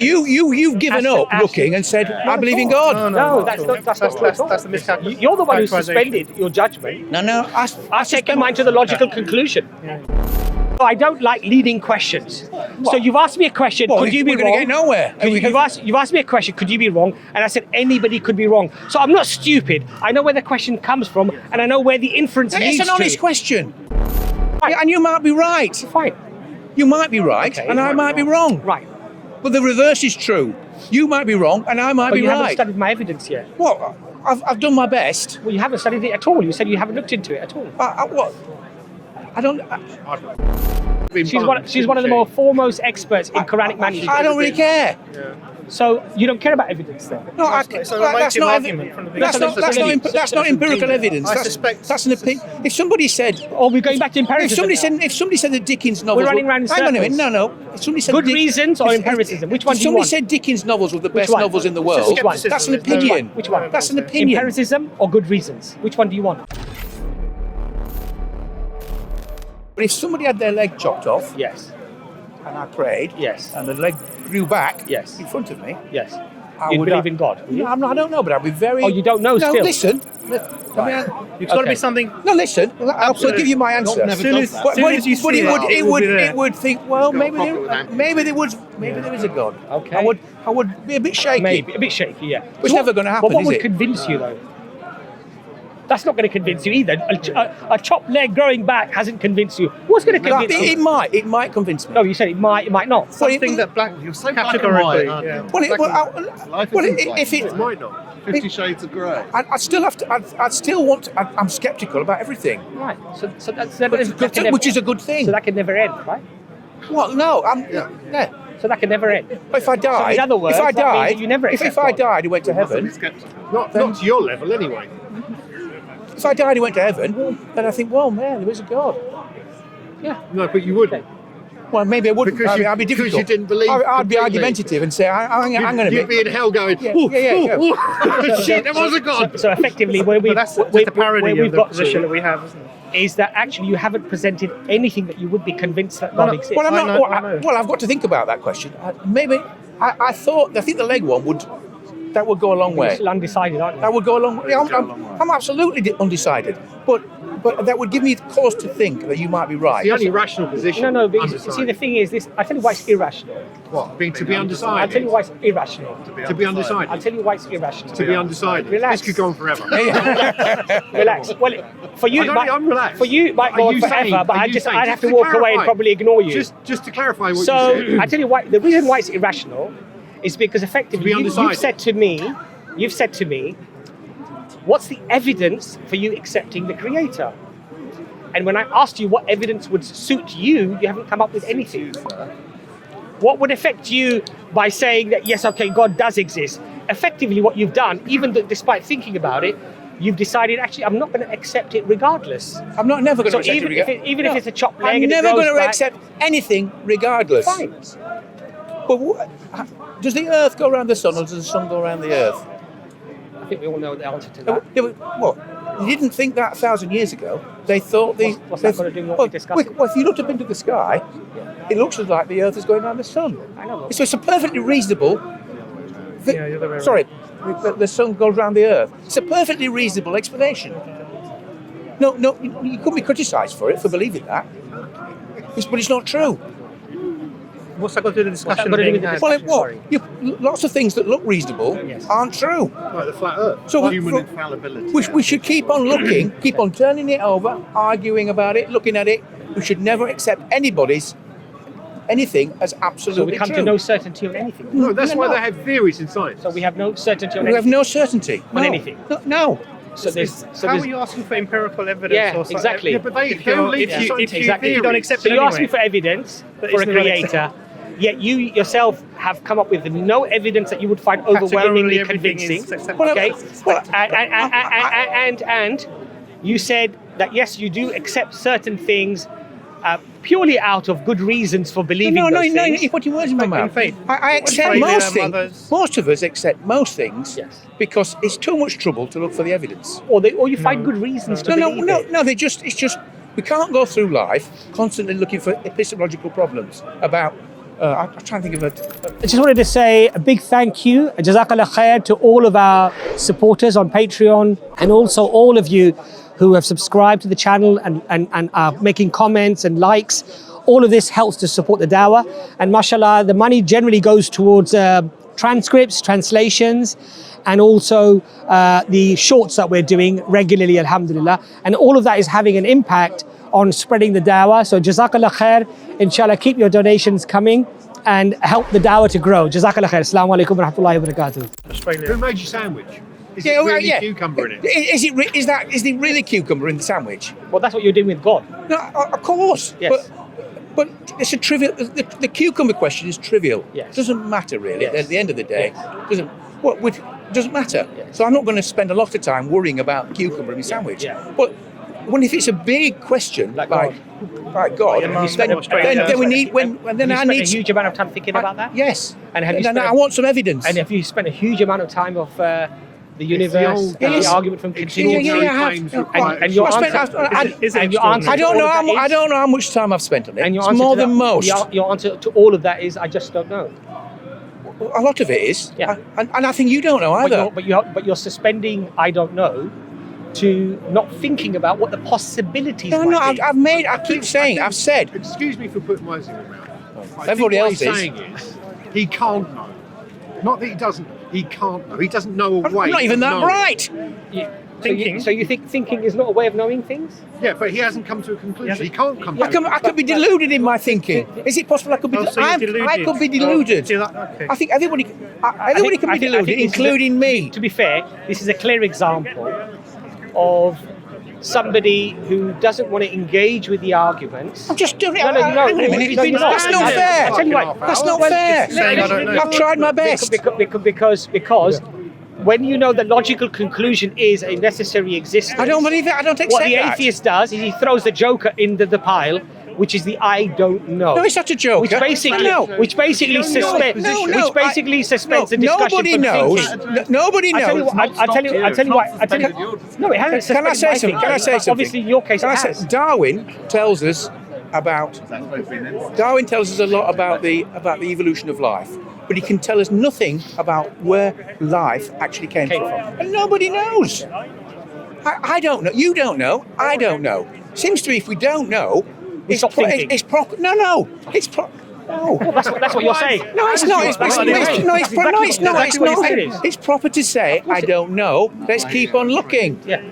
You've given up looking and said, I believe in God. No, that's not true at all. That's the miscalculation. You're the one who suspended your judgment. No. I've taken mine to the logical conclusion. I don't like leading questions. So you've asked me a question, could you be wrong? We're going to get nowhere. You've asked me a question, could you be wrong? And I said, anybody could be wrong. So I'm not stupid. I know where the question comes from, and I know where the inference leads to. It's an honest question. Right. Yeah, and you might be right. Fine. You might be right, and I might be wrong. Right. But the reverse is true. You might be wrong, and I might be you right. haven't studied my evidence yet. Well, I've done my best. Well, you haven't studied it at all. You said you haven't looked into it at all. What? I don't. She's one of the more foremost experts in Quranic manuscripts. I don't really care. So you don't care about evidence then? No, that's not empirical evidence. That's an opinion. If somebody said, "Oh, we're going back to empiricism." If somebody said that Dickens novels, we're running around in circles. Hang on a minute. No. If somebody said good reasons or empiricism, which one do you want? If somebody said Dickens novels were the best novels in the world, Which one? that's an opinion. Which one? That's an opinion. Empiricism or good reasons? Which one do you want? But if somebody had their leg chopped off, Yes. and I prayed, Yes. and the leg grew back, Yes. in front of me, Yes. I You would believe in God? No, I don't know, but I'd be very. Oh, you don't know No, still? listen. You've got to be something. No, listen. I'll give you my answer. As soon as you see it would think. Well, maybe there is a God. Okay. I would be a bit shaky. Maybe a bit shaky, yeah. It's never going to happen, But what is would it? convince you though? That's not going to convince you either. A chopped leg growing back hasn't convinced you. What's going to convince you? It might convince me. No, you said it might not. Something that you're so categorically. It might not. 50 Shades of Grey. I'd still have to. I'd still want to. I'm sceptical about everything. Right. So that's Which is a good thing. So that can never end, right? Well, no. Yeah. So that can never end. But if I died, in other words, if I that means died, that you never if accept I God. died and went to heaven, Not to your level, anyway. if I died and went to heaven, then I think, well, man, there is a God. Yeah. No, but you wouldn't. Well, maybe I wouldn't. Because I'd be difficult. you didn't believe I'd be completely. argumentative and say, hang on a You'd bit. be in hell going, Yeah. shit, there was a God. So effectively, where we've That's the parody we've of the got position that to we have, isn't it? is that actually you haven't presented anything that you would be convinced that God exists. Well, I'm not. I know. Well, I've got to think about that question. Maybe I think the leg one would go a long You're way. still undecided, aren't you? That would go a long way. I'm absolutely undecided, but that would give me cause to think that you might be right. The only rational position. No, but you undecided. see, the thing is this. I tell you why it's irrational. What? To be I'll undecided. tell you why it's irrational. To be undecided. I'll tell you why it's irrational. To be undecided. Relax. This could go on forever. Relax. Well, for you, I'm relaxed. For you, it might Are go on you forever, saying- but are I'd you saying- have just to walk away and clarify, probably ignore you. Just to clarify what So you said. I tell you why. The reason why it's irrational is because effectively To be you've said to me, what's the evidence for you accepting the Creator? And when I asked you what evidence would suit you, you haven't come up with anything. What would affect you by saying that yes, okay, God does exist? Effectively, what you've done, even despite thinking about it, you've decided actually I'm not going to accept it regardless. I'm never going to accept even it. Even if it's a chopped leg, I'm and never it grows going to back, accept anything regardless. Fine. But does the Earth go around the sun, or does the sun go around the Earth? I think we all know the answer to that. What? You didn't think that 1,000 years ago? They thought the. What's that got to do with what we're discussing? Well, if you looked up into the sky, it looks like the Earth is going around the sun. I know. So it's a perfectly reasonable. Yeah, the other way around. Sorry, the sun goes around the Earth. It's a perfectly reasonable explanation. No, you couldn't be criticised for believing that. But it's not true. What's that got to do with the discussion? Lots of things that look reasonable aren't true. Like the flat Earth. So human infallibility. We should keep on looking, keep on turning it over, arguing about it, looking at it. We should never accept anything as absolutely So we come true. to no certainty on anything. No, that's why they have theories in science. So we have no certainty on We have anything. no certainty On anything. No. So there's. How are you asking for empirical evidence? Yeah, or something? exactly. Yeah, but they If you're- lead to if you scientific don't accept So it you're anyway. asking for evidence But for a it's not creator, yet you yourself have come up with no evidence that you would find overwhelmingly Categorically everything convincing. is acceptable. Okay, Well, and you said that yes, you do accept certain things purely out of good reasons for believing No, those things. you're putting words in my Like in mouth. faith. I accept faith, most things. mothers. Most of us accept most things Yes. because it's too much trouble to look for the evidence. Or you find good reasons to believe it. No. It's just we can't go through life constantly looking for epistemological problems about I'm trying to think of a. I just wanted to say a big thank you, Jazakallah khair, to all of our supporters on Patreon, and also all of you who have subscribed to the channel and are making comments and likes. All of this helps to support the dawah. And mashallah, the money generally goes towards transcripts, translations, and also the shorts that we're doing regularly, alhamdulillah. And all of that is having an impact on spreading the dawah. So Jazakallah khair. Inshallah, keep your donations coming and help the dawah to grow. Jazakallah khair. Assalamu alaikum wa rahmatullahi wa barakatuh. Who made your sandwich? Is Yeah, it well, really yeah. cucumber in it? Is there really cucumber in the sandwich? Well, that's what you're doing with God. No, of course. Yes. But it's a trivial. The cucumber question is trivial. Yes. Doesn't matter really. Yes. At the end of the day, Yes. doesn't matter. Yes. So I'm not going to spend a lot of time worrying about cucumber in my sandwich. Yeah. But if it's a big question Like like God, Your mum then we need Have you I spent need a huge amount of time thinking about that? Yes. And have you Then spent- I want some evidence. And have you spent a huge amount of time of the universe old- and Yes. the argument from continuing? Yeah, I have. claims Yeah, required- And your I spent- answer, Is it and your extraordinary? answer I to don't all know. of that I is- don't know how much time I've spent on it. And your It's answer more to than that- most. Your answer to all of that is, I just don't know. A lot of it is. Yeah. And I think you don't know either. But you're suspending I don't know to not thinking about what the possibilities No, might be. I've said. Excuse me for putting words in your mouth. I Everybody think what else he's is. saying is he can't know. Not that he doesn't. He can't know. He doesn't know a I'm way. not even of that knowing. bright. Thinking. So you think thinking is not a way of knowing things? Yeah, but he hasn't come to a conclusion. Yeah. He can't come to I could be deluded in my thinking. Is it possible I could be? Oh, so you're deluded. I could be deluded. Okay. I think everybody can I be think deluded, this is including me. To be fair, this is a clear example of somebody who doesn't want to engage with the arguments. I'm just doing it. No, Hang on a minute. That's not fair. I tell you what, That's not fair. saying I don't know. I've tried my best. Because when you know the logical conclusion is a necessary existence. I don't believe it. I don't accept What the that. atheist does is he throws the joker into the pile, which is the I don't know. No, it's not a joke. Which basically, suspends the discussion Nobody from knows. thinking. Nobody I tell you knows. what. I tell you what. No, it hasn't. Can I suspended say my something? thinking. Can I say something? Obviously, in your case, Can I it say, has. Darwin tells us a lot about the evolution of life, but he can tell us nothing about where life actually came from. And nobody knows. I don't know. You don't know. I don't know. Seems to me if we don't know, it's stop thinking. it's proper. No, it's proper. No. That's what you're saying. No, it's not. It's proper to say, I don't know. Let's keep on looking. Yeah,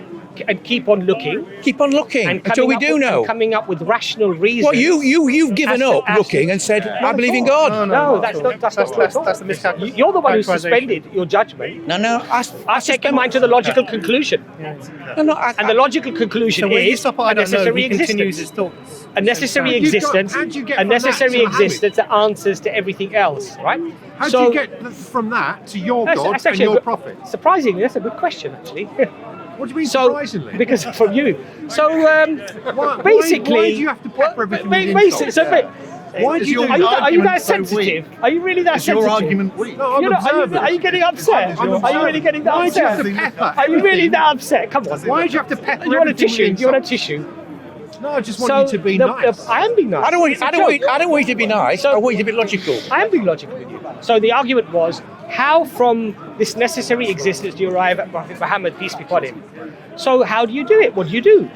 and keep on looking. Keep on looking And until we do know. coming up with rational reasons. Well, you've given As to- up looking and said, I believe in God. No, that's not true at all. That's the miscalculation. You're the one who suspended your judgment. No. I've taken mine to the logical conclusion. And the logical conclusion So when you is stop, a I don't know, necessary he continues existence. his thoughts. A necessary You've got- existence. how'd you get A from that necessary to Muhammad? existence that answers to everything else, right? How do you get from that to your God and actually a your good- prophet? Surprisingly, that's a good question, actually. What do you mean So, surprisingly? because from you. So why basically, do you have to pepper everything with basically, insults? Why do Is you your do are you, that? are you that argument so sensitive? weak? Are you really that Is sensitive? your argument weak? No, I'm You're not- observing. are you getting upset? I'm Are you really getting that Why do you have upset? to pepper? Are you really that upset? Come on. Why do you have to pepper Do you want a everything tissue? with Do you want a insults? tissue? No, I just want you to be nice. I am being nice. I don't want It's a you to be nice. So- I want you to be logical. I am being logical with you. So the argument was, how from this necessary existence do you arrive at Prophet Muhammad, peace be upon him? So how do you do it? What do?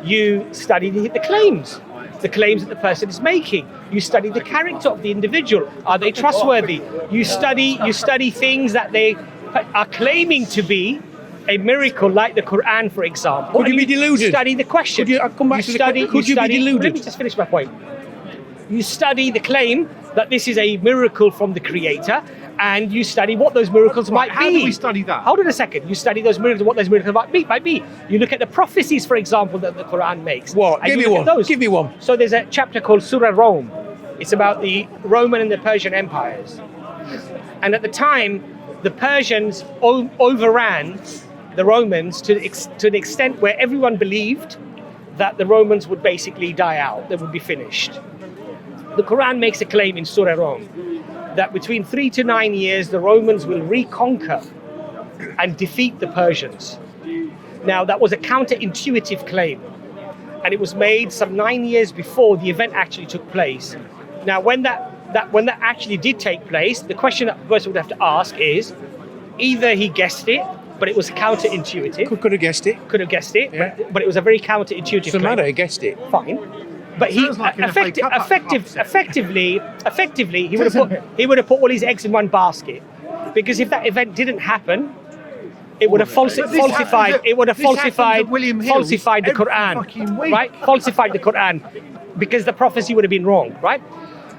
You study the claims that the person is making. You study the character of the individual. Are they trustworthy? You study things that they are claiming to be a miracle, like the Quran, for example. Could you And be deluded? Study the question. Could you- I'll come back to the que- could you be deluded? Let me just finish my point. You study the claim that this is a miracle from the Creator, and you study what those miracles might How be. do we study that? Hold on a second. You study those miracles, what those miracles might be. You look at the prophecies, for example, that the Quran makes. What? and Give you me look at one. those. Give me one. So there's a chapter called Surah Rome. It's about the Roman and the Persian empires. And at the time, the Persians overran the Romans to an extent where everyone believed that the Romans would basically die out, they would be finished. The Quran makes a claim in Surah Rome that between 3 to 9 years, the Romans will reconquer and defeat the Persians. Now, that was a counterintuitive claim, and it was made some 9 years before the event actually took place. Now, when that that when that actually did take place, the question that person would have to ask is, either he guessed it, but it was counterintuitive. Could have guessed it. Could have guessed it, Yeah. but it was a very counterintuitive Doesn't claim. matter, he guessed it. Fine. But he Sounds like an FA Cup upset. effectively he would have put all his eggs in one basket, because if that event didn't happen, it would have falsified. It would have this happens falsified at William Hill falsified the every Quran, fucking week. right? Falsified the Quran, because the prophecy would have been wrong, right?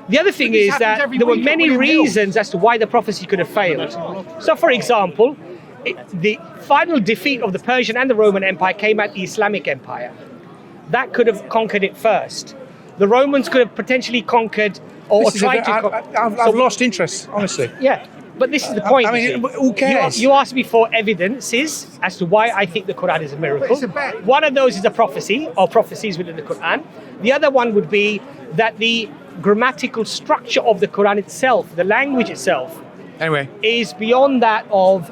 The other thing this is happens that every there were week at many William Hill. reasons as to why the prophecy could have failed. So, for example, the final defeat of the Persian and the Roman Empire came at the Islamic Empire. That could have conquered it first. The Romans could have potentially conquered or This is a tried bit- to. I've lost interest, honestly. Yeah, but this is the point. I mean, you see. who cares? You asked me for evidences as to why I think the Quran is a miracle. It's a bet. One of those is a prophecy or prophecies within the Quran. The other one would be that the grammatical structure of the Quran itself, the language itself, Anyway, is beyond that of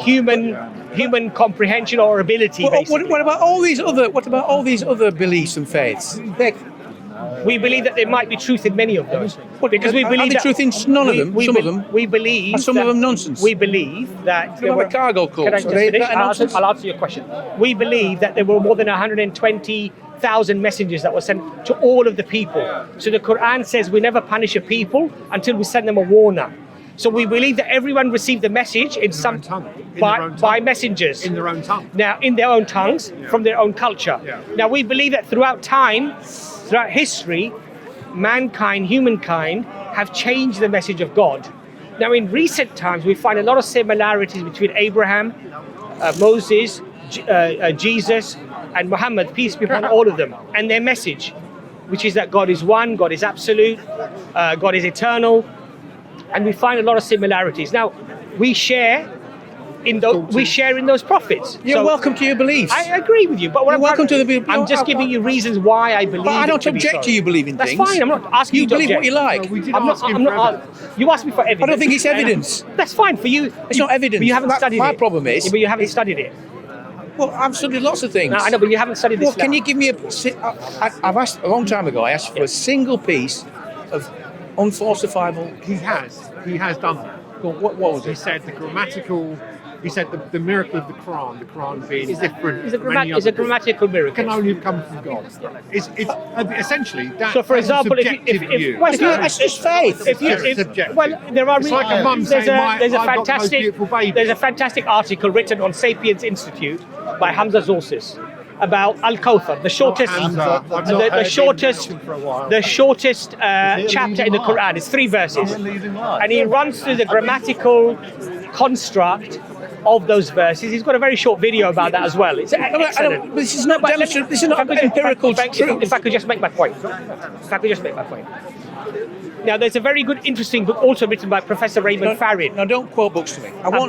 human comprehension or ability. Basically, what about all these other beliefs and faiths? we believe that there might be truth in many of those. Because we Are believe there that truth in none of them? Some of them? We believe Are some of that- them nonsense? We believe that What about the cargo cults? Can I Are just they finish? that nonsense? I'll answer your question. We believe that there were more than 120,000 messengers that were sent to all of the people. So the Quran says we never punish a people until we send them a warner. So we believe that everyone received the message in their own tongue. by messengers. In their own tongue. Now, in their own tongues, from their own culture. Yeah. Now, we believe that throughout time, throughout history, humankind have changed the message of God. Now, in recent times, we find a lot of similarities between Abraham, Moses, Jesus, and Muhammad, peace be upon all of them, and their message, which is that God is one, God is absolute, God is eternal, and we find a lot of similarities. Now, we share in those prophets. You're So welcome to your beliefs. I agree with you, but what You're welcome to the. I'm just giving you reasons why I believe. But I it don't to be object so. to you believing That's things. fine. I'm not asking you, You to believe what you object. like. No, we did I'm ask not. him I'm for not. evidence. You asked me for evidence. I don't think it's and evidence. That's fine for you. It's not evidence. But you haven't That- studied my it. problem is- Yeah, but you haven't studied it. Well, I've studied lots of things. No, I know, but you haven't studied Well, Islam. can you give me I've asked a long time ago. I asked for a single piece of unfalsifiable. He has done that. What was He it? said the grammatical. He said the miracle of the Quran being different. It's a, from any it's a other book grammatical miracle. can only come from God. It's essentially that. So, for that's a example, subjective view. well, That's just faith. Well, there are it's like a mum there's saying, there's a I've got the most fantastic beautiful baby. there's a fantastic article written on Sapiens Institute by Hamza Zorsis about Al-Kawthar, the shortest Hamza. I've not the heard him shortest mentioned for a while. the shortest chapter in the Quran. It's 3 verses, and he runs through the grammatical construct of those verses. He's got a very short video about that as well. It's excellent. This is not But let me- demonstrative. This is not if I could- empirical truth. If I could just make my point. Now, there's a very good, interesting book also written by Professor Raymond Farid. No, don't quote books to me. I About-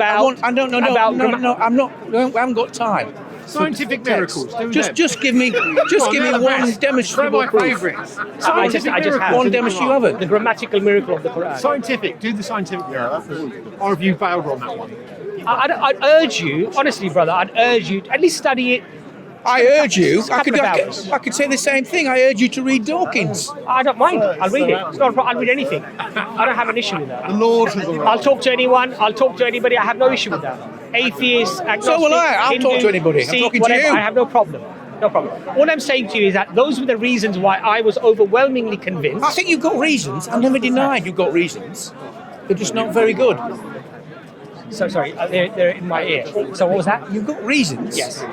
don't. No, about I'm not. I haven't got time. Scientific miracles. Do them. Just give me They're one the best. demonstrable They're my proof. favourites. I just Scientific have. miracles. One demonstration you haven't. The grammatical miracle of the Quran. Scientific. Do the scientific miracles. Or have you failed on that one? I'd urge you, honestly, brother, I'd urge you to at least study it. I urge you. Couple of hours. I could say the same thing. I urge you to read Dawkins. I don't mind. I'll read it. It's not a problem. I'll read anything. I don't have an issue with that. The Lord has I'll talk to anyone. I'll talk to anybody. I have no issue with that. Atheist, agnostic, So will I. I'll Hindu, talk to anybody. I'm Sikh, talking to whatever. you. I have no problem. No problem. All I'm saying to you is that those were the reasons why I was overwhelmingly convinced. I think you've got reasons. I never denied you've got reasons. They're just not very good. So sorry, they're in my ear. So what was that? You've got reasons. Yes.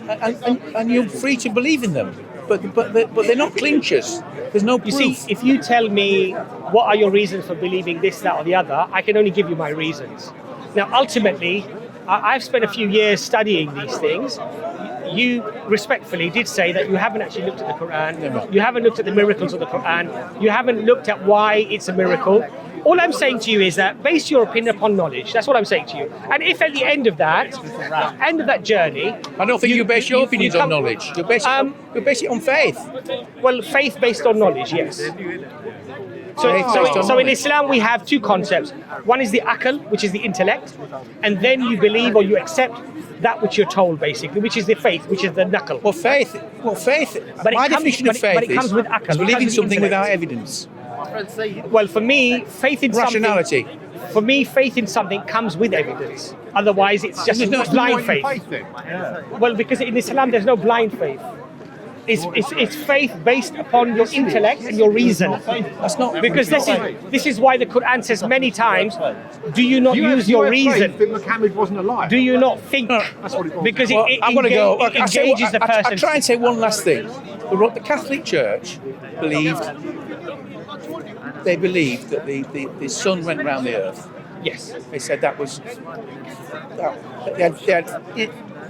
And you're free to believe in them. But they're not clinchers. There's no You proof. see, if you tell me what are your reasons for believing this, that, or the other, I can only give you my reasons. Now, ultimately, I've spent a few years studying these things. You respectfully did say that you haven't actually looked at the Quran. Never. You haven't looked at the miracles of the Quran. You haven't looked at why it's a miracle. All I'm saying to you is that base your opinion upon knowledge. That's what I'm saying to you. And if at the end of that journey, I don't think you base your opinions on come- knowledge. You base it on faith. well, faith based on knowledge, yes. Faith based on So in knowledge. Islam we have two concepts. One is the akal, which is the intellect, and then you believe or you accept that which you're told, basically, which is the faith, which is the nakal. Well, faith. But it My comes- definition but of it- but faith it comes with akal, is it believing comes with something intellect. without evidence. Well, for me, faith in Rationality. something. For me, faith in something comes with evidence. Otherwise, it's just blind faith. Well, because in Islam, there's no blind faith. It's faith based upon your intellect and your reason. That's not Because this is why the Quran says many times, do you not use your reason? That Muhammad wasn't alive. Do you not think? That's what it was. Because Well, I'm going to go. it engages the person. I try and say one last thing. The Catholic Church believed. They believed that the sun went round the earth. Yes. They said that was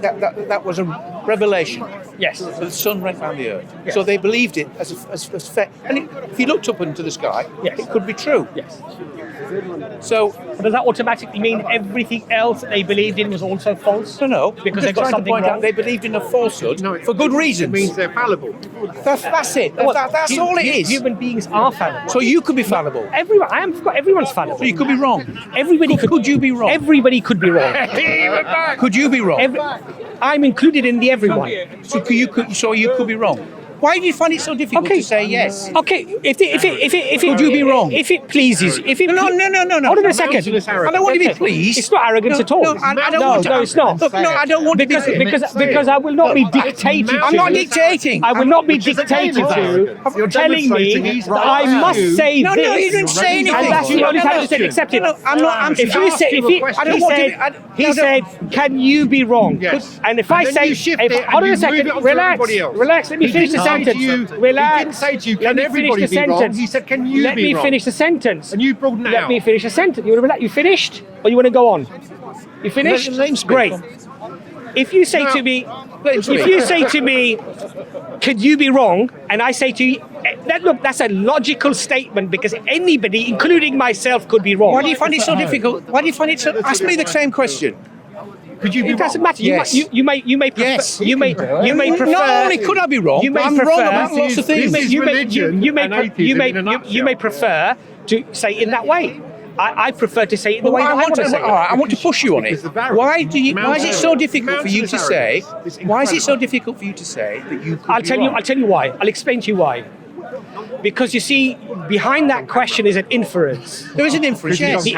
that was a revelation. Yes. So the sun went round the earth. Yes. So they believed it as fair. And if you looked up into the sky, Yes. it could be true. Yes. So Does that automatically mean everything else that they believed in was also false? no, Because I'm they just got trying to something point wrong. out they believed in a falsehood No, for good It reasons. means they're fallible. That's it. That's all it is. Human beings are fallible. So you could be fallible. Everyone's fallible. So you could be wrong. Everybody Could you be wrong? Everybody could be wrong. Could you be wrong? I'm included in the everyone. So you could be wrong. Why do you find it so difficult to say yes? Okay. If it Could you be wrong? If it pleases, if it No. Hold on a second. Mountainous arrogance. I don't want to be Okay. pleased. It's not arrogance at all. No, I don't no, want to. no, it's not. Look, no, I don't want to Because be. because I will not be dictated to. I'm not dictating. I will not be Which is a dictated kind of to arrogance. You're telling me demonstrating he's that right I must to- say No, this. you didn't say anything. And that's the only time you said No, accept it. no, I'm not. I'm If you say, if he, I don't he want to said, be- I- he no, no. said, can you be wrong? Yes. And if And I then say, you shift if, it and hold on you a second, move it on to relax, everybody else. relax. Let me He finish the didn't say to sentence. you- Relax. He didn't say to you, Let can me everybody finish the be wrong? sentence. He said, can you Let be me wrong? finish the sentence. And you broaden it Let out. me finish the sentence. You want to relax? You finished, or you want to go on? You finished? Let him speak. Great. If you say No. to me, Let him if speak. you say to me, could you be wrong? And I say to you, that's a logical statement because anybody, including myself, could be wrong. Why do you find it so difficult? Why do you find it so? Ask me the same question. Could you be It doesn't wrong? matter. Yes. You may prefer. Yes. You may prefer. Not only could I be wrong, You may but I'm prefer. wrong about lots of things. This is religion and atheism in a nutshell. you may prefer to say it in that way. I prefer to say it in the way that I want to say it. all right, I want to push you on it. Because the barrier- Why is it so difficult for you to Mountainous say? arrogance is Why is it so incredible. difficult for you to say that you could I'll be tell you. wrong? I'll tell you why. I'll explain to you why. Because you see, behind that question is an inference. There is an inference, yes. The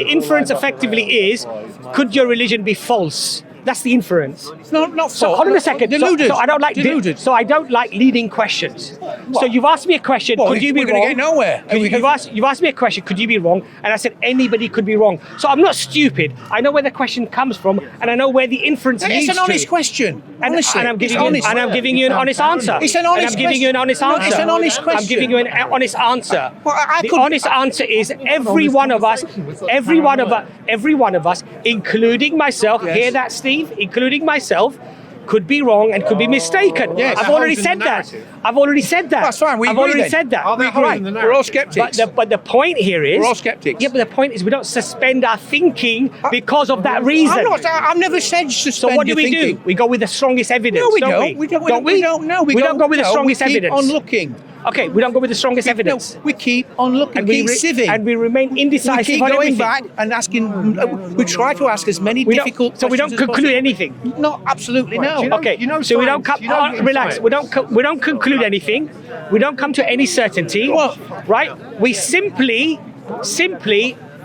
inference effectively is, could your religion be false? That's the inference. It's not So false. hold on a second. Deluded. So I don't like deluded. So I don't like leading questions. So you've asked me a question. Well, could you be we're wrong? gonna get nowhere. You've asked me a question. Could you be wrong? And I said anybody could be wrong. So I'm not stupid. I know where the question comes from, and I know where the inference leads It's an honest to. question. Honestly, And I'm it's giving you, honest. and I'm giving you an honest answer. It's an And honest I'm giving you an honest question. No, answer. it's an honest I'm question. giving you an honest answer. Well, I The could- honest answer is every one of us, including myself. Yes. Hear that, Steve? Including myself. Could be wrong and could be mistaken. Yes. I've already Holes in said the that. narrative. I've already said that. That's fine, we I've agree already then. said that. Are there We're holes in the We're all narrative? skeptics. But the point here is We're all skeptics. Yeah, but the point is we don't suspend our thinking because of that reason. I've never said suspend So what do your we thinking. do? We go with the strongest evidence. No, we don't. don't. We don't. Don't we? We don't. No, We don't go with the strongest we keep evidence. on looking. Okay, we don't go with the strongest evidence. No, we keep on looking. And keep we sieving. and we remain we indecisive keep on going everything. back and asking. We try to ask as many We difficult. don't, so we don't questions as conclude possible. anything. Not absolutely Right, no. do you know- Okay, you know so we don't science, come. you know Relax. science. We don't conclude anything. We don't come to any certainty. Well- right? We simply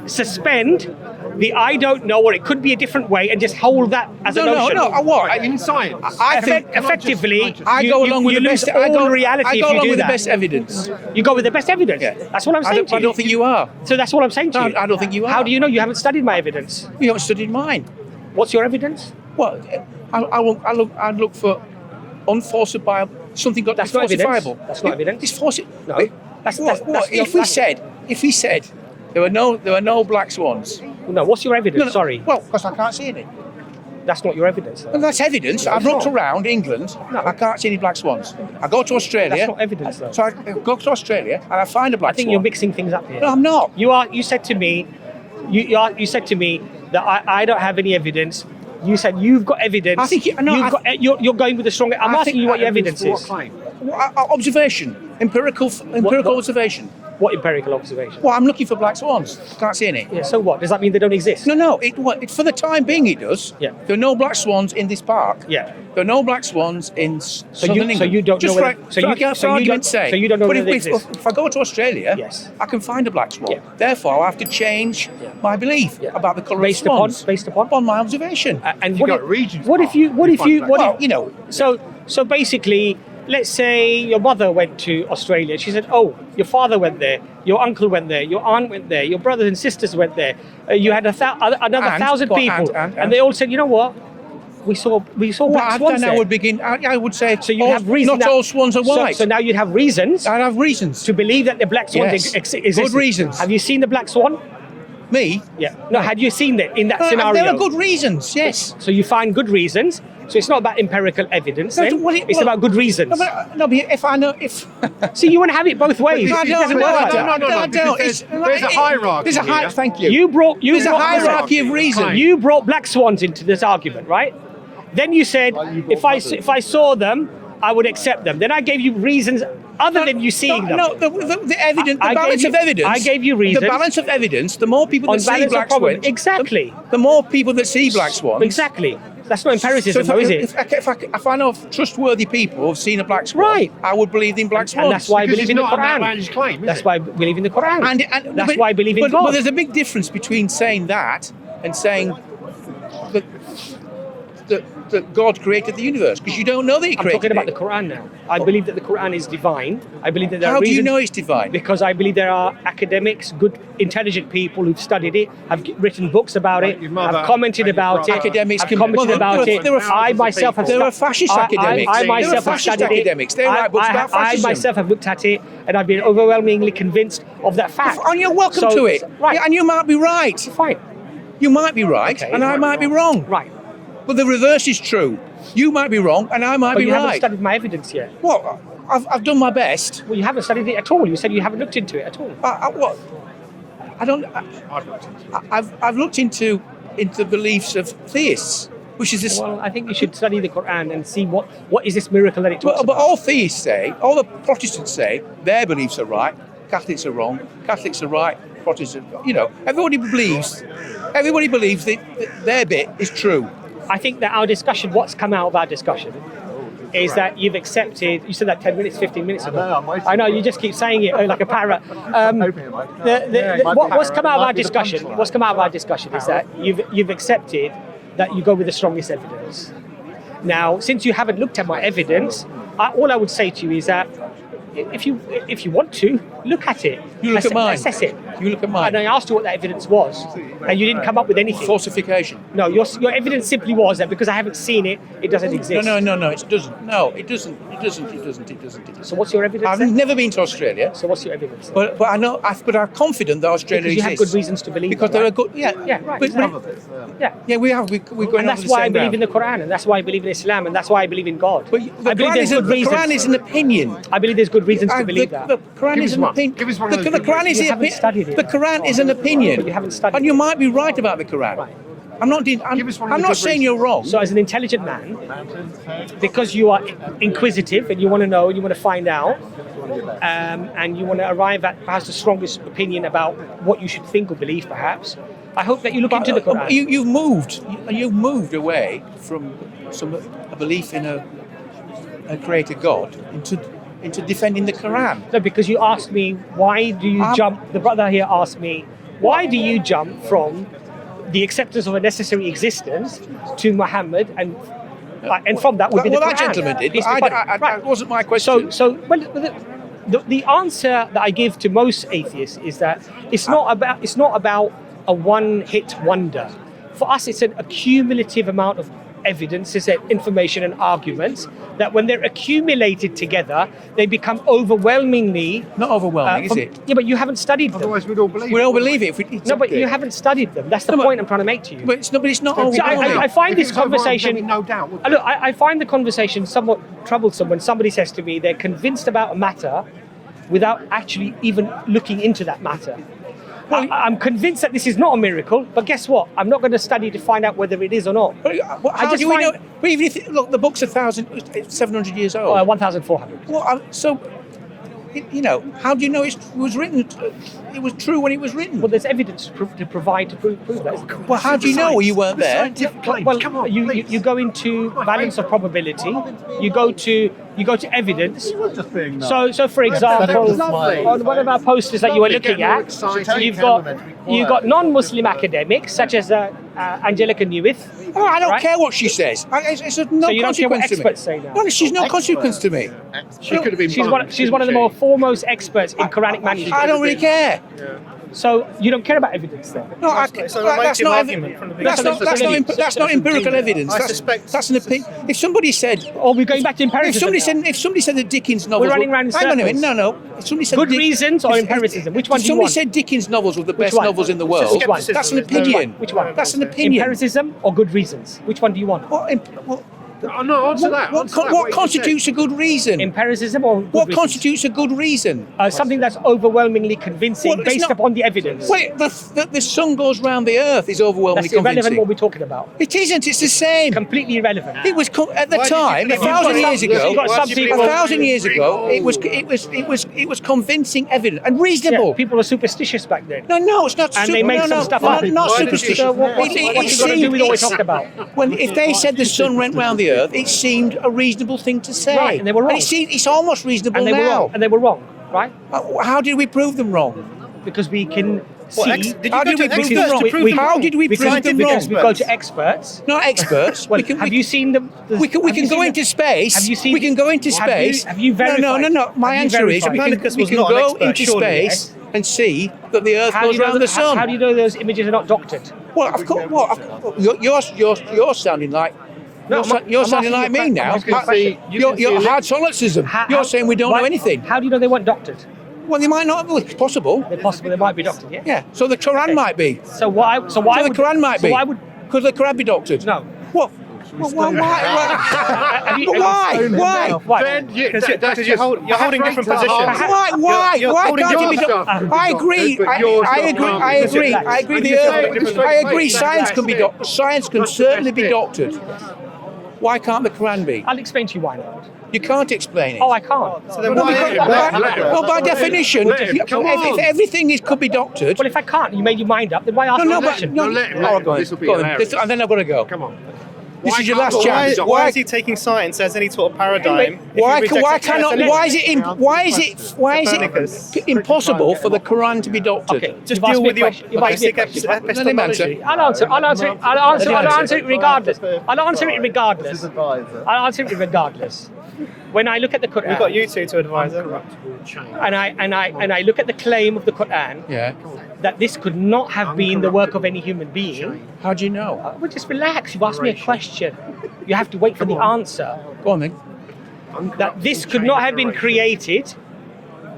suspend the I don't know, or it could be a different way, and just hold that as a No, notion. what? In science. I think Effectively, I go along with you the lose best. all I go reality I if go you along do with that. the best evidence. You go with the best evidence. Yeah. That's what I'm saying to you. I don't think you are. So that's what I'm saying to No, you. I don't think you are. How do you know? You haven't studied my evidence. You haven't studied mine. What's your evidence? Well, I look for unfalsifiable. Something got That's not evidence. falsifiable. That's not evidence. It's falsifiable. No. That's If we said there were no black swans. No, what's your evidence? Sorry. Well, because I can't see any. That's not your evidence. though. Well, that's evidence. I've looked around England. No. I can't see any black swans. I go to Australia. That's not evidence, though. So I go to Australia and I find a black I think swan. you're mixing things up here. No, I'm not. You said to me, you said to me that I don't have any evidence. You said you've got evidence. I think you're going with the strong. I'm I asking think you what your Evidence evidence for is. what claim? Observation, empirical what- observation. What empirical observation? Well, I'm looking for black swans. Can't see any. Yeah, so what? Does that mean they don't exist? No. For the time being, it does. Yeah. There are no black swans in this park. Yeah. There are no black swans in southern England. So you don't Just know for, whether, so for you, argument's so you don't, sake. so you don't know But whether they if, exist. if I go to Australia, Yes. I can find a black swan. Yeah. Therefore, I have to change my belief Yeah. about the colour Based of swans. upon upon my observation. And You what got if, regions what if you? What if you? What well, if, you know, So basically, let's say your mother went to Australia. She said, "Oh, your father went there, your uncle went there, your aunt went there, your brothers and sisters went there. You had another And, 1,000 well, people, and- they all said, you know what? We saw black swans then there." I would begin. I would say, So you have reason. not all swans are white. So now you'd have reasons I have reasons. to believe that the black swans Yes. exist. Good reasons. Have you seen the black swan? Me? Yeah. No. Had you seen it in that No, scenario? there are good reasons. Yes. So you find good reasons. So it's not about empirical evidence. No, Then. well, It's well- about good reasons. No, but if I know if. See, you want to have it both ways. No, I It don't. doesn't No, work I like don't. that. No, I don't. because It's- there's a hierarchy There's a hierarchy. here. Thank you. You brought There's a brought- hierarchy of reason. You brought black swans into this argument, right? Then you said, if I saw them, I would accept them. Then I gave you reasons other than you seeing them. No, the evidence, I the gave balance you- of evidence. I gave you reasons. The balance of evidence. The more people On that see balance of black problem- swans, exactly. The more people that see black swans. Exactly. That's not empiricism, So though, is it? if I know of trustworthy people who've seen a black swan, Right. I would believe in black swans. And that's why I Because believe it's in the not an Quran. outlandish claim, is That's it? why I believe in the Quran. And that's but- why I believe in but, God. But there's a big difference between saying that and saying that that God created the universe, because you don't know that He I'm created talking about it. the Quran now. I believe that the Quran is divine. I believe that there How are do you reasons. know it's divine? Because I believe there are academics, good, intelligent people who've studied it, have written books about it, Your mother have commented and your about it, brother. Academics have can- commented well, about there it. are I thousands of myself have people. There are stu- fascist I- academics. I There are myself have fascist studied academics. it. They write books about I fascism. myself have looked at it, and I've been overwhelmingly convinced of that fact. And you're welcome So- to it. Right. Yeah, and you might be right. Fine. You might be right, Okay. and I might be wrong. Right. But the reverse is true. You might be wrong, and I might But be you haven't right. studied my evidence yet. Well, I've done my best. Well, you haven't studied it at all. You said you haven't looked into it at all. What? I don't. I've looked into it. I've looked into the beliefs of theists, which is this. Well, I think you should study the Quran and see what is this miracle that it talks But about. all theists say, all the Protestants say, their beliefs are right. Catholics are wrong. Catholics are right. Protestants, everybody believes that their bit is true. I think that our discussion, what's come out of our discussion, is that you've accepted. You said that 10 minutes, 15 minutes ago. know, I'm waiting. I know, you just keep saying it like a parrot. What's come out of our discussion? What's come out of our discussion is that you've accepted that you go with the strongest evidence. Now, since you haven't looked at my evidence, all I would say to you is that if you want to look at it, You look at mine. assess it. You look at mine. And I asked you what that evidence was, and you didn't come up with anything. Falsification. No, your evidence simply was that because I haven't seen it, it doesn't exist. No, it doesn't. No, it doesn't. It doesn't. So what's your evidence? I've then? never been to Australia, So what's your evidence? but I know. But I'm confident that Australia Because you have exists. good reasons to believe. Because that, there are right? good. Yeah, Yeah, right, But, exactly. Yeah. yeah, we have. We're going And over that's the why I same believe in ground. the Quran, and that's why I believe in Islam, and that's why I believe in God. But I believe there's good the reasons. Quran is an opinion. I believe there's good reasons to believe the that. Quran Give is us an one. opinion. Give us one The of those the good Quran is You an haven't studied it. The Quran is an opinion. But you haven't studied And it. you might be right about the Quran. Right. I'm not. Give us one of I'm the not good saying you're wrong. So, as an intelligent man, because you are inquisitive and you want to know, and you want to find out, and you want to arrive at perhaps the strongest opinion about what you should think or believe, perhaps, I hope that you look into the Quran. You've moved away from a belief in a creator God into defending the Quran. No, because you asked me, why do you jump? The brother here asked me, why do you jump from the acceptance of a necessary existence to Muhammad, and from that would be the Well, Quran. that gentleman did. Peace But be upon him. that wasn't my question. So the answer that I give to most atheists is that it's not about a one-hit wonder. For us, it's an accumulative amount of evidence, information and arguments that when they're accumulated together, they become overwhelmingly... Not overwhelming, is it? Yeah, but you haven't studied them. Otherwise, we'd all believe We it. all believe it. If it's No, but okay. you haven't studied them. That's the No, but- point I'm trying to make to you. But it's not. But it's not See, overwhelming. I find If this it was overwhelming, conversation... there'd be no doubt, would there? Look, I find the conversation somewhat troublesome when somebody says to me they're convinced about a matter without actually even looking into that matter. I'm convinced that this is not a miracle, but guess what? I'm not going to study to find out whether it is or not. How just do we find- know? But even if look, the book's 700 years old. 1,400. Well, so how do you know it was written? It was true when it was written. Well, there's evidence to provide to prove that. Well, how do you know? You weren't there. Scientific claims. Well, Come on, you please. go into balance of probability. You go to evidence. So for example, lovely. on one of our posters that you were looking at, you've got non-Muslim academics such as Angelica Newith. Oh, I don't Right? care what she says. It's of no So you don't care what consequence to me. experts say now? No, she's no consequence to me. She could have been. She's one of the more foremost experts in Quranic manuscripts. I don't really care. So you don't care about evidence then? No, That's an argument from the beginning. that's not empirical evidence. I That's, suspect- that's an opinion. If somebody said, Or we're going back to empiricism. if somebody said that Dickens novels, We're running around in hang on a minute, circles. no. If somebody said Good reasons or empiricism? Which one If do you somebody want? said Dickens novels were the best one? novels in the world, Which one? that's an opinion. Which one? That's an opinion. Empiricism or good reasons? Which one do you want? No, answer that. What constitutes a good reason? Empiricism or good What reasons? constitutes a good reason? Something that's overwhelmingly convincing Well, it's based not- upon the evidence. Wait, the sun goes round the earth is overwhelmingly That's irrelevant convincing. what we're talking about. It isn't. It's the same. Completely irrelevant. It was at the Why did you time, pick 1,000 years ago. You've got some people- 1,000 years ago, it was convincing evidence and Yeah, reasonable. people were superstitious back then. No, it's not. And they made some stuff up. Not Why did you- superstitious. So what's It it got to do with what we're talking about? If they said the sun went round the earth, it seemed a reasonable thing to say. Right, and they were wrong. It's almost reasonable And they were now. wrong. And they were wrong, right? How did we prove them wrong? Because we can see. Did you How go did to we prove experts them wrong? to prove them How wrong? did we prove them Scientific wrong? Because we go to experts. Not experts. Well, we can, have you seen the? We can go into space. Have you seen? We can go into Have you- space. have you No. verified? My Have you answer is verified? we can Copernicus was not an go expert, into surely, space and see that the Earth How do goes you know round the sun. How do you know those images are not doctored? Well, of course. You're sounding like. No, You're I'm sounding asking like you me a now. question. I'm asking you a question. You're hard solipsism. You're saying we don't know anything. How do you know they weren't doctored? Well, they might not. Well, it's possible. They're possible. They might be doctored. Yeah. Yeah. So the Quran Okay. might be. So why? So why So the would Quran might be. So why would? Could the Quran be doctored? No. What? Well, why? Have you- But why? Why? Because you're holding different positions. Why You're can't holding it be your done? stuff. I agree. But I your agree. stuff I can't be agree. done. I agree. And The you Earth. say it different I agree. ways. Science can be That's Science can That's the certainly best be bit. doctored. Why can't the Quran be? I'll explain to you why not. You can't explain it. Oh, I can't. So then No, why? well, by definition, Let him, come if on. everything could be doctored. Well, if I can't, you made your mind up. Then why ask me a but question? no. let him. Oh, go on. This'll be Go on. hilarious. And then I've got to go. Come on. This Why is your can't last the chance. Quran be Why is he taking science as any sort of paradigm? Why if you reject cannot? it? Why is Copernicus. it impossible for the Quran to be doctored? Okay, Just you've asked deal me a with your question. You've asked me a basic question. epistemology. I'll answer it regardless. I'll answer it regardless. I'll answer it regardless. When I look at the Quran, We've got you two to advise him. and I look at the claim of the Quran Yeah. that this could not have been the work of any human being. How do you know? Well, just relax. You've asked me a question. You have to wait for the answer. Go on then. That this could not have been created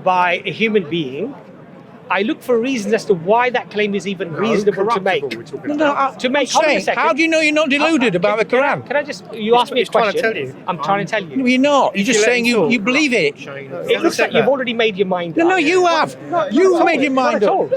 by a human being. I look for reasons as to why that claim is even reasonable to make. To make. Hold on a Saying, second. how do you know you're not deluded about the Quran? Can I just? You asked me a He's trying to question. tell you. I'm trying to tell you. No, you're not. You're just you let saying him talk. you believe it. It looks like you've already made your mind up. No, you have. You've made your mind Not at up. all.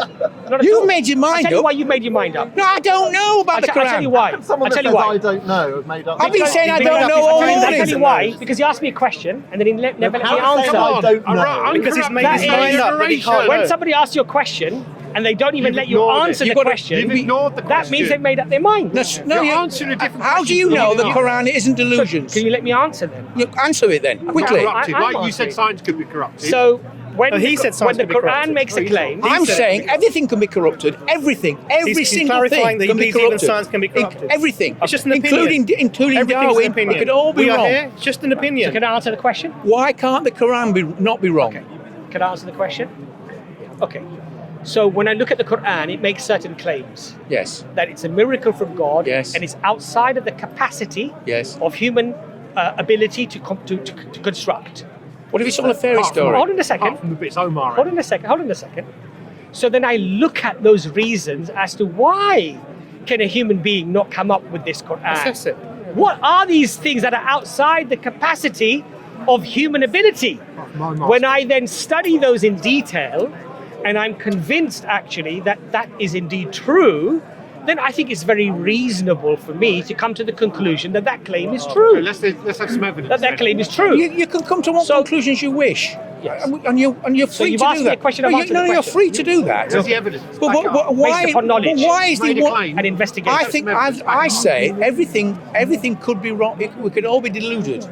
Not at You've all. made your I'll mind tell you up. why you made your mind up. No, I don't know about the I'll tell you Quran. why. I'll Someone that tell you says why. I don't know have made up. I've been saying I Because- don't know all because- I'll tell morning. you why. Because he asked me a question and then he never let me How answer. come I don't know? Because he's made That his mind is- up, but he can't When know. somebody asks you a question and they don't even You've let you ignored it. answer You've the got to- question, You've ignored the that question. means they've made up their mind. No, You're answering a different how do you question. know the You're Quran isn't delusions? Can you let me answer then? You answer it then, quickly. corrupted. I'm Like you answering. said, science could be corrupted. So when Oh, he the, said when science the could be Quran corrupted. makes a claim, I'm said it saying could be everything can be corrupted. Everything, every He's single clarifying thing that he can be believes even corrupted. science can be corrupted. Everything, It's just an opinion. including Everything's an Darwin. opinion. It could all be we are wrong. here, it's just an opinion. can I answer the question? Why can't the Quran not be wrong? Can I answer the question? Okay. So when I look at the Quran, it makes certain claims Yes, that it's a miracle from God, Yes. and it's outside of the capacity yes. of human ability to construct. What if it's all a fairy story? Hold on a second. Apart from the bits Omar. Hold on a second. So then I look at those reasons as to why can a human being not come up with this Quran? Assess it. What are these things that are outside the capacity of human ability? When I then study those in detail, and I'm convinced actually that that is indeed true, then I think it's very reasonable for me to come to the conclusion that claim is true. Let's have some evidence. That claim is true. You can come to what So- conclusions you wish. Yes. and you're free you've to asked do me that. a question, I've No, answered no, the you're question. free to do that. Where's the evidence? But Back up. why? Based upon knowledge. But why is Made the a one? claim. An investigation. I think I say everything could be wrong. We could all be deluded.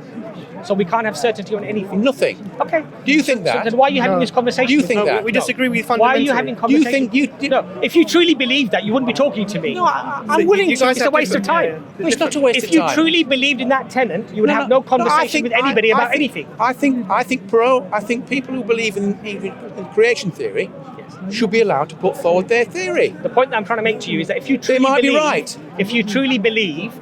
So we can't have certainty on anything. Nothing. Okay. Do you think So that? then why are you having this conversation? Do you with think me? that? We disagree with you Why are fundamentally. you having Do you conversation? think you? No, if you truly believe that, you wouldn't be talking to me. No, I'm willing you to. guys It's a have waste of different- time. No, it's not a waste If of you time. truly believed in that tenant, you would have no conversation with anybody about anything. I think people who believe in creation theory should be allowed to put forward their theory. The point that I'm trying to make to you is that if you truly might be believe, right. if you truly believe,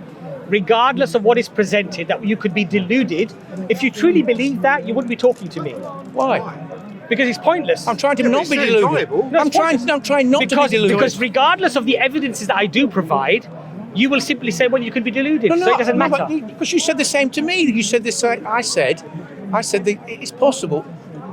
regardless of what is presented, that you could be deluded, if you truly believe that, you wouldn't be talking to me Why? because it's pointless. I'm trying to not be it's deluded. viable. No, I'm it's trying pointless. not to be deluded. Because regardless of the evidences that I do provide, you will simply say, well, you could be deluded, so it doesn't matter. Because you said the same to me. You said this. I said that it's possible.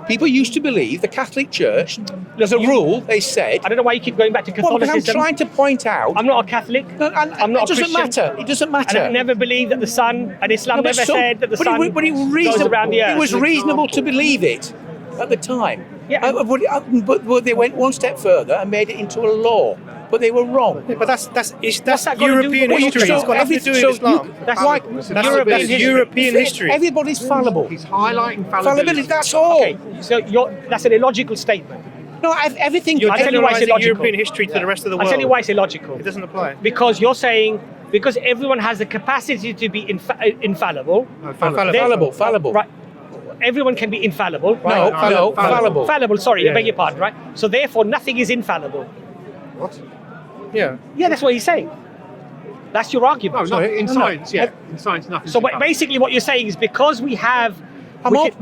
People used to believe the Catholic Church. There's a rule. They said. I don't know why you keep going back to Well, because Catholicism. I'm trying to point out. I'm not a Catholic. I'm not it doesn't a Christian. matter. It doesn't And matter. I never believed that the sun, and Islam No, but never said that the but sun it was goes reasonable. around the earth. It was reasonable to believe it at the time. Yeah. But they went one step further and made it into a law. But they were wrong. But that's that got to do European with- history. It's got nothing to do with Islam. That's Why- European history. European history. Everybody's fallible. He's highlighting Fallibility. fallibility. That's all. Okay, so that's an illogical statement. No, everything. You're I'll tell you why it's generalizing illogical. European history to the rest of the I'll world. tell you why it's illogical. It doesn't apply. Because you're saying, because everyone has the capacity to be infallible. Fallible. Right. Everyone can be infallible. No, Right? no, fallible. Fallible, sorry, Yeah. I beg your pardon, right? So therefore, nothing is infallible. What? Yeah. Yeah, that's what he's saying. That's your No, argument. no, in no. science, yeah. In science, nothing. So basically what you're saying is because we have,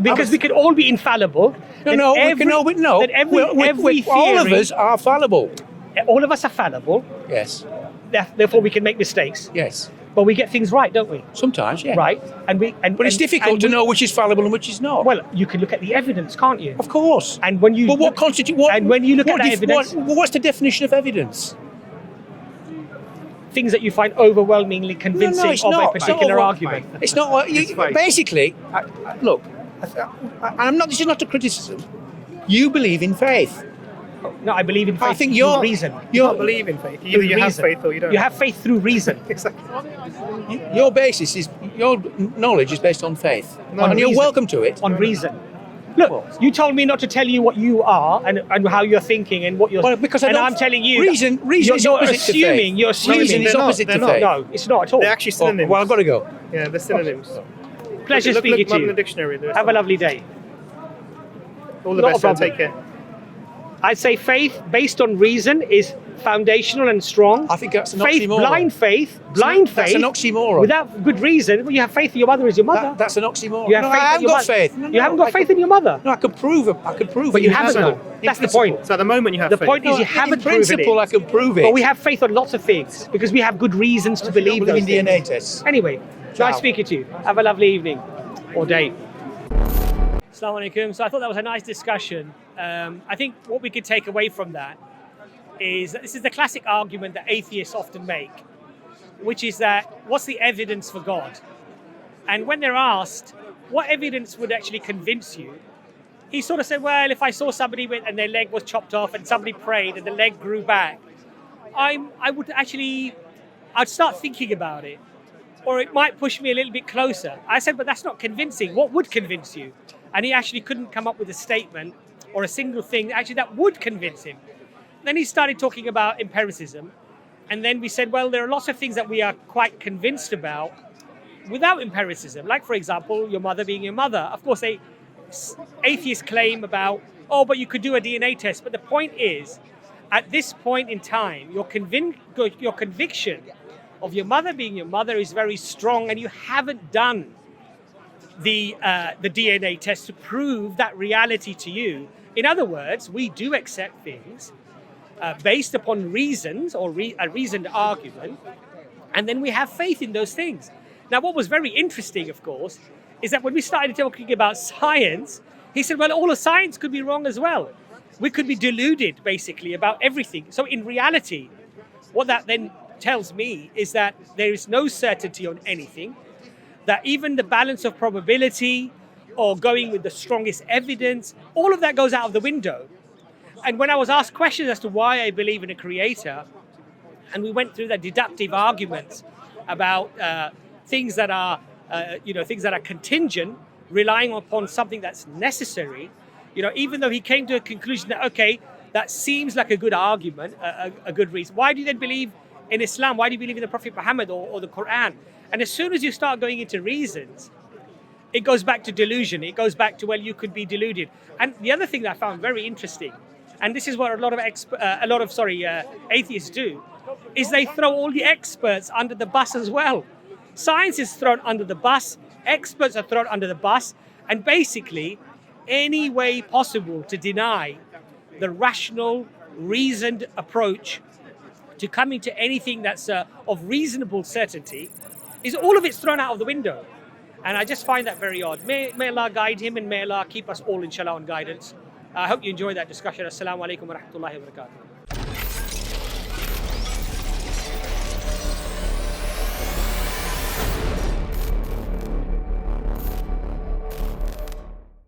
because we could all be infallible. then No, we every- can all be, no. then every all of theory- us are fallible. all of us are fallible, Yes, therefore we can make mistakes. yes. But we get things right, don't we? Sometimes, yeah. Right? But it's difficult to know which is fallible and which is not. Well, you can look at the evidence, can't you? Of course. And when you But what constitutes what? and when you look what at that evidence, what's the definition of evidence? things that you find overwhelmingly convincing it's of not. a It's not particular over- argument. It's not what It's fake. basically. Look, I'm not. This is not a criticism. You believe in faith. No, I believe in faith I think through you're reason. You don't believe in faith. Either Through you have reason. faith or you don't. You have faith through reason. Exactly. Your basis is your knowledge is based on faith, No, and you're reason. welcome to it. On reason. Look, you told me not to tell you what you are and how you're thinking and what you're. Well, because I and don't- I'm telling you. reason you're, is you're opposite to assuming. faith. You're assuming. Reason is They're not, opposite they're to not. faith. No, it's not at all. They're actually Oh, synonyms. well, I've got to go. Yeah, they're synonyms. Pleasure look speaking them to up in you. the dictionary. They're Have a lovely day. All the not a best. And problem. take care. I'd say faith based on reason is foundational and strong. I think that's an faith, oxymoron. blind faith, That's an oxymoron. without good reason. Well, you have faith in your mother is your mother. That's an oxymoron. You have no, faith I in haven't your got mother. faith. You haven't got faith in your mother. No, I could prove it. I could prove But it. you in haven't principle. though. In That's the principle. point. So at the moment you have The faith. point is you In haven't proven principle, it. I can prove it. But we have faith on lots of things because we have good reasons to believe believe those in DNA things. tests. Anyway, Ciao. nice speaking to you. Have a lovely evening or day. Assalamu alaikum. So I thought that was a nice discussion. I think what we could take away from that is that this is the classic argument that atheists often make, which is that what's the evidence for God? And when they're asked, what evidence would actually convince you? He sort of said, well, if I saw somebody and their leg was chopped off and somebody prayed and the leg grew back, I'd start thinking about it. Or it might push me a little bit closer. I said, but that's not convincing. What would convince you? And he actually couldn't come up with a statement or a single thing actually that would convince him. Then he started talking about empiricism. And then we said, well, there are lots of things that we are quite convinced about without empiricism. Like, for example, your mother being your mother. Of course, atheists claim about, but you could do a DNA test. But the point is, at this point in time, your conviction of your mother being your mother is very strong, and you haven't done the DNA test to prove that reality to you. In other words, we do accept things based upon reasons or a reasoned argument, and then we have faith in those things. Now, what was very interesting, of course, is that when we started talking about science, he said, well, all of science could be wrong as well. We could be deluded, basically, about everything. So in reality, what that then tells me is that there is no certainty on anything, that even the balance of probability or going with the strongest evidence. All of that goes out of the window. And when I was asked questions as to why I believe in a creator, and we went through the deductive arguments about things that are contingent, relying upon something that's necessary, even though he came to a conclusion that, okay, that seems like a good argument, a good reason. Why do you then believe in Islam? Why do you believe in the Prophet Muhammad or the Quran? And as soon as you start going into reasons, it goes back to delusion. It goes back to, well, you could be deluded. And the other thing that I found very interesting, and this is what a lot of atheists do, is they throw all the experts under the bus as well. Science is thrown under the bus, experts are thrown under the bus, and basically any way possible to deny the rational, reasoned approach to coming to anything that's of reasonable certainty, is all of it's thrown out of the window. And I just find that very odd. May Allah guide him, and may Allah keep us all inshallah on guidance. I hope you enjoyed that discussion. Assalamu alaikum wa rahmatullahi wa barakatuh.